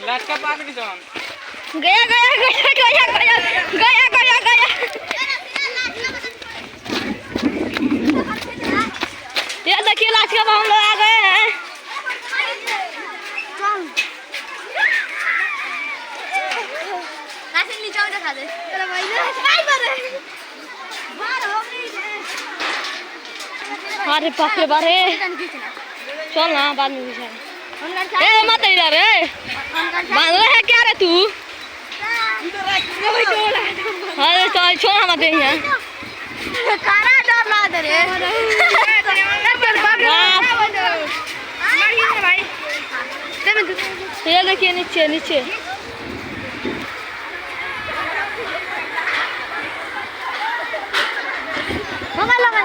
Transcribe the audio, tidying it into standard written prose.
लटका पागड़ी जौन गया गया गया गया गया गया गया गया ये देखिए लाश का हम लोग आ गए हैं। अरे बाप रे बारे चल ना बाद में ए मत इधर रे बांध रहा है क्या रे तू अरे चल छोड़ मत यहाँ खाना डर ना दे रे ये देखिए नीचे नीचे लगा लगा